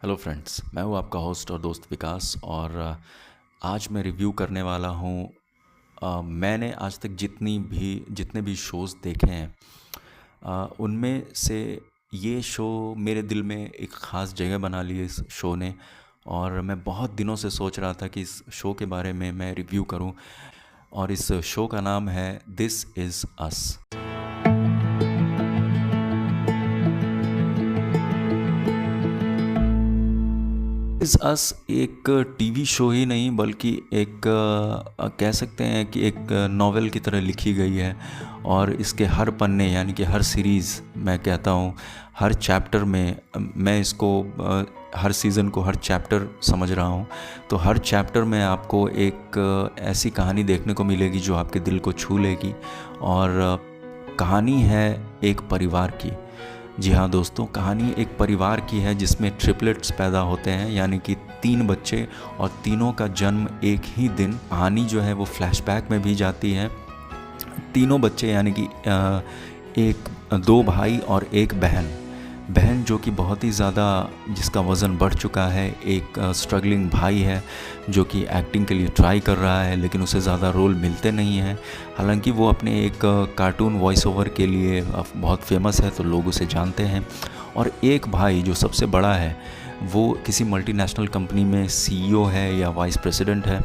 Hello friends, मैं हूँ आपका होस्ट और दोस्त विकास। और आज मैं रिव्यू करने वाला हूँ। मैंने आज तक जितने भी शोज़ देखे हैं, उनमें से ये शो मेरे दिल में एक ख़ास जगह बना ली है इस शो ने। और मैं बहुत दिनों से सोच रहा था कि इस शो के बारे में मैं रिव्यू करूं। और इस शो का नाम है दिस इज़ अस। इज़ अस एक टीवी शो ही नहीं बल्कि एक कह सकते हैं कि एक नॉवेल की तरह लिखी गई है। और इसके हर पन्ने यानी कि हर सीरीज़, मैं कहता हूँ हर चैप्टर में, मैं इसको हर सीज़न को हर चैप्टर समझ रहा हूँ। तो हर चैप्टर में आपको एक ऐसी कहानी देखने को मिलेगी जो आपके दिल को छू लेगी। और कहानी है एक परिवार की। जी हाँ दोस्तों, कहानी एक परिवार की है जिसमें ट्रिपलेट्स पैदा होते हैं, यानी कि 3 बच्चे, और तीनों का जन्म एक ही दिन। कहानी जो है वो फ्लैशबैक में भी जाती है। तीनों बच्चे यानी कि एक 2 भाई और एक बहन। बहन जो कि बहुत ही ज़्यादा, जिसका वज़न बढ़ चुका है। एक स्ट्रगलिंग भाई है जो कि एक्टिंग के लिए ट्राई कर रहा है, लेकिन उसे ज़्यादा रोल मिलते नहीं हैं। हालांकि वो अपने एक कार्टून वॉइस ओवर के लिए बहुत फेमस है, तो लोग उसे जानते हैं। और एक भाई जो सबसे बड़ा है, वो किसी मल्टीनेशनल कंपनी में सीईओ है या वाइस प्रेसिडेंट है।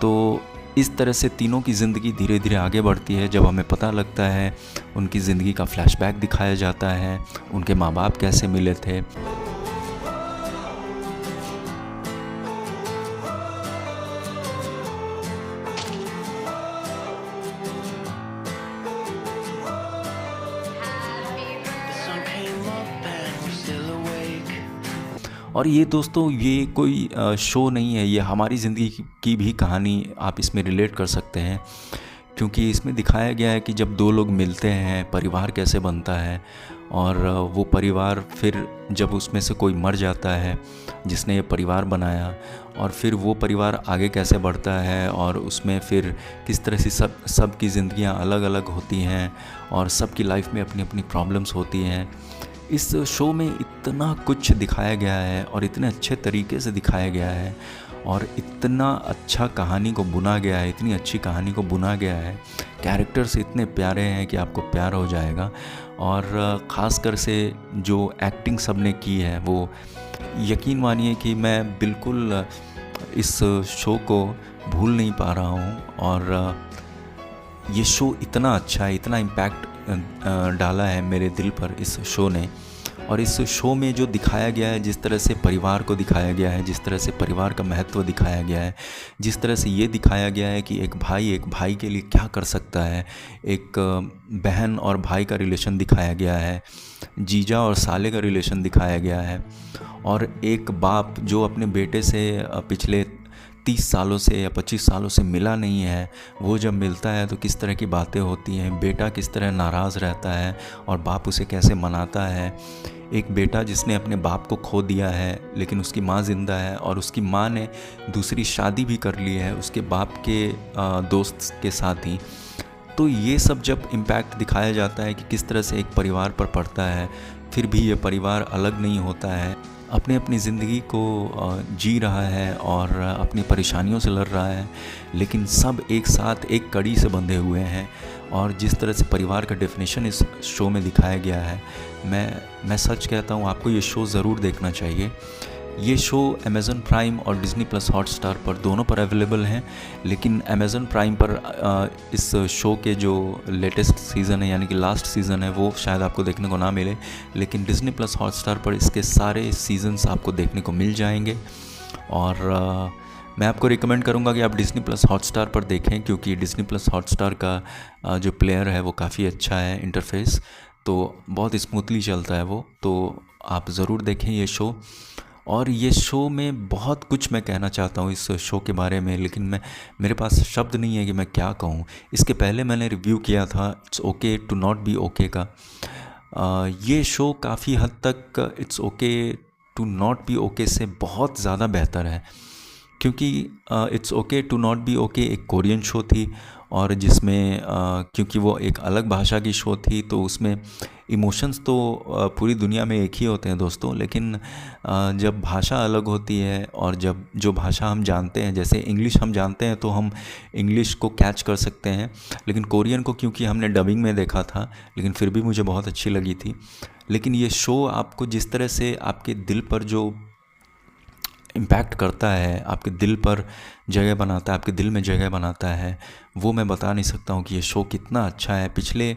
तो इस तरह से तीनों की ज़िंदगी धीरे धीरे आगे बढ़ती है, जब हमें पता लगता है उनकी ज़िंदगी का फ्लैशबैक दिखाया जाता है, उनके माँ बाप कैसे मिले थे। और ये दोस्तों, ये कोई शो नहीं है, ये हमारी ज़िंदगी की भी कहानी आप इसमें रिलेट कर सकते हैं। क्योंकि इसमें दिखाया गया है कि जब 2 लोग मिलते हैं, परिवार कैसे बनता है। और वो परिवार फिर जब उसमें से कोई मर जाता है जिसने ये परिवार बनाया, और फिर वो परिवार आगे कैसे बढ़ता है, और उसमें फिर किस तरह से सब की ज़िंदगियाँ अलग अलग होती हैं, और सबकी लाइफ में अपनी अपनी प्रॉब्लम्स होती हैं। इस शो में इतना कुछ दिखाया गया है और इतने अच्छे तरीके से दिखाया गया है, और इतना अच्छा कहानी को बुना गया है, इतनी अच्छी कहानी को बुना गया है। कैरेक्टर्स इतने प्यारे हैं कि आपको प्यार हो जाएगा। और ख़ासकर से जो एक्टिंग सब ने की है, वो यकीन मानिए कि मैं बिल्कुल इस शो को भूल नहीं पा रहा हूँ। और ये शो इतना अच्छा है, इतना इम्पैक्ट डाला है मेरे दिल पर इस शो ने। और इस शो में जो दिखाया गया है, जिस तरह से परिवार को दिखाया गया है, जिस तरह से परिवार का महत्व दिखाया गया है, जिस तरह से ये दिखाया गया है कि एक भाई के लिए क्या कर सकता है, एक बहन और भाई का रिलेशन दिखाया गया है, जीजा और साले का रिलेशन दिखाया गया है, और एक बाप जो अपने बेटे से पिछले 30 सालों से या 25 सालों से मिला नहीं है, वो जब मिलता है तो किस तरह की बातें होती हैं, बेटा किस तरह नाराज़ रहता है और बाप उसे कैसे मनाता है। एक बेटा जिसने अपने बाप को खो दिया है, लेकिन उसकी माँ ज़िंदा है, और उसकी माँ ने दूसरी शादी भी कर ली है उसके बाप के दोस्त के साथ ही। तो ये सब जब इम्पैक्ट दिखाया जाता है कि किस तरह से एक परिवार पर पड़ता है, फिर भी ये परिवार अलग नहीं होता है, अपनी अपनी ज़िंदगी को जी रहा है और अपनी परेशानियों से लड़ रहा है, लेकिन सब एक साथ एक कड़ी से बंधे हुए हैं। और जिस तरह से परिवार का डेफिनेशन इस शो में दिखाया गया है, मैं सच कहता हूँ, आपको ये शो ज़रूर देखना चाहिए। ये शो अमेज़न प्राइम और डिज़नी प्लस हॉटस्टार पर दोनों पर अवेलेबल हैं। लेकिन अमेज़न प्राइम पर इस शो के जो लेटेस्ट सीज़न है, यानी कि लास्ट सीज़न है, वो शायद आपको देखने को ना मिले। लेकिन डिज़नी प्लस हॉटस्टार पर इसके सारे सीज़न्स आपको देखने को मिल जाएंगे। और मैं आपको रिकमेंड करूंगा कि आप डिज़नी प्लस हॉटस्टार पर देखें, क्योंकि डिज़नी प्लस हॉटस्टार का जो प्लेयर है वो काफ़ी अच्छा है, इंटरफेस तो बहुत स्मूथली चलता है वो। तो आप ज़रूर देखें ये शो। और ये शो में बहुत कुछ मैं कहना चाहता हूँ इस शो के बारे में, लेकिन मेरे पास शब्द नहीं है कि मैं क्या कहूँ। इसके पहले मैंने रिव्यू किया था it's okay to not be okay का। ये शो काफ़ी हद तक it's okay to not be okay से बहुत ज़्यादा बेहतर है। क्योंकि it's okay to not be okay एक कोरियन शो थी, और जिसमें क्योंकि वो एक अलग भाषा की शो थी तो उसमें इमोशंस तो पूरी दुनिया में एक ही होते हैं दोस्तों, लेकिन जब भाषा अलग होती है और जब जो भाषा हम जानते हैं, जैसे इंग्लिश हम जानते हैं तो हम इंग्लिश को कैच कर सकते हैं, लेकिन कोरियन को क्योंकि हमने डबिंग में देखा था, लेकिन फिर भी मुझे बहुत अच्छी लगी थी। लेकिन ये शो आपको जिस तरह से आपके दिल पर जो इम्पैक्ट करता है, आपके दिल पर जगह बनाता है, आपके दिल में जगह बनाता है, वो मैं बता नहीं सकता हूँ कि ये शो कितना अच्छा है। पिछले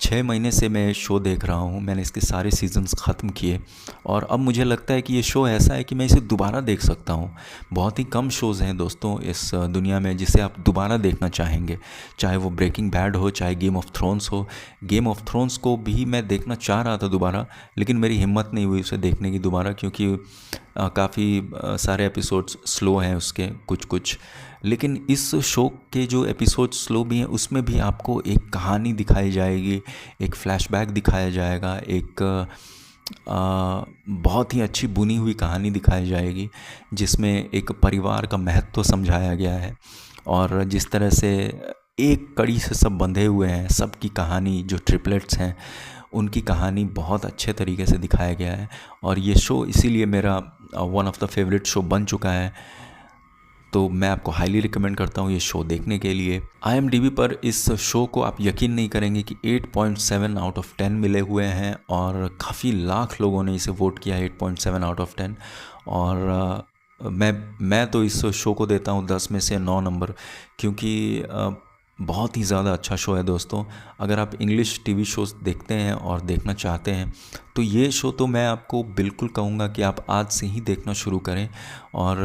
6 महीने से मैं शो देख रहा हूँ, मैंने इसके सारे सीजन्स ख़त्म किए, और अब मुझे लगता है कि ये शो ऐसा है कि मैं इसे दोबारा देख सकता हूँ। बहुत ही कम शोज़ हैं दोस्तों इस दुनिया में जिसे आप दोबारा देखना चाहेंगे, चाहे वो ब्रेकिंग बैड हो, चाहे गेम ऑफ थ्रोन्स हो। गेम ऑफ थ्रोन्स को भी मैं देखना चाह रहा था दोबारा, लेकिन मेरी हिम्मत नहीं हुई उसे देखने की दोबारा, क्योंकि काफ़ी सारे एपिसोड्स स्लो हैं उसके कुछ। लेकिन इस शो के जो एपिसोड स्लो भी हैं उसमें भी आपको एक कहानी दिखाई जाएगी, एक फ्लैशबैक दिखाया जाएगा, एक बहुत ही अच्छी बुनी हुई कहानी दिखाई जाएगी, जिसमें एक परिवार का महत्व समझाया गया है, और जिस तरह से एक कड़ी से सब बंधे हुए हैं, सबकी कहानी जो ट्रिपलेट्स हैं उनकी कहानी बहुत अच्छे तरीके से दिखाया गया है। और ये शो इसीलिए मेरा one of the favourite show बन चुका है, तो मैं आपको हाईली रिकमेंड करता हूँ ये शो देखने के लिए। IMDb पर इस शो को आप यकीन नहीं करेंगे कि 8.7 आउट ऑफ 10 मिले हुए हैं, और काफ़ी लाख लोगों ने इसे वोट किया 8.7 आउट ऑफ 10। और मैं तो इस शो को देता हूँ 10 में से 9 नंबर, क्योंकि बहुत ही ज़्यादा अच्छा शो है दोस्तों। अगर आप इंग्लिश टीवी शोज़ देखते हैं और देखना चाहते हैं तो ये शो तो मैं आपको बिल्कुल कहूँगा कि आप आज से ही देखना शुरू करें। और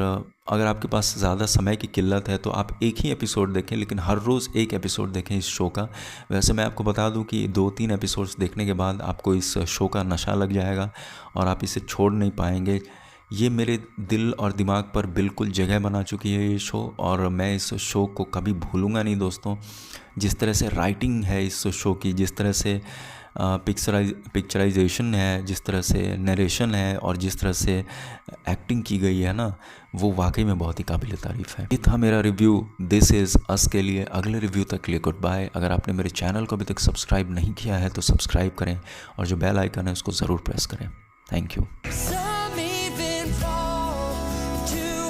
अगर आपके पास ज़्यादा समय की किल्लत है तो आप एक ही एपिसोड देखें, लेकिन हर रोज़ एक एपिसोड देखें इस शो का। वैसे मैं आपको बता दूं कि 2-3 एपिसोड्स देखने के बाद आपको इस शो का नशा लग जाएगा और आप इसे छोड़ नहीं पाएंगे। ये मेरे दिल और दिमाग पर बिल्कुल जगह बना चुकी है ये शो, और मैं इस शो को कभी भूलूंगा नहीं दोस्तों। जिस तरह से राइटिंग है इस शो की, जिस तरह से पिक्चराइजेशन है, जिस तरह से नरेशन है, और जिस तरह से एक्टिंग की गई है ना, वो वाकई में बहुत ही काबिल तारीफ़ है। ये था मेरा रिव्यू दिस इज़ अस के लिए। अगले रिव्यू तक के लिए गुड बाय। अगर आपने मेरे चैनल को अभी तक सब्सक्राइब नहीं किया है तो सब्सक्राइब करें, और जो बेल आइकन है उसको ज़रूर प्रेस करें। Thank you.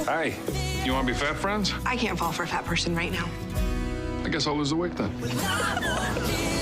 Hey, you want to be fat friends? I can't fall for a fat person right now. I guess I'll lose the weight then.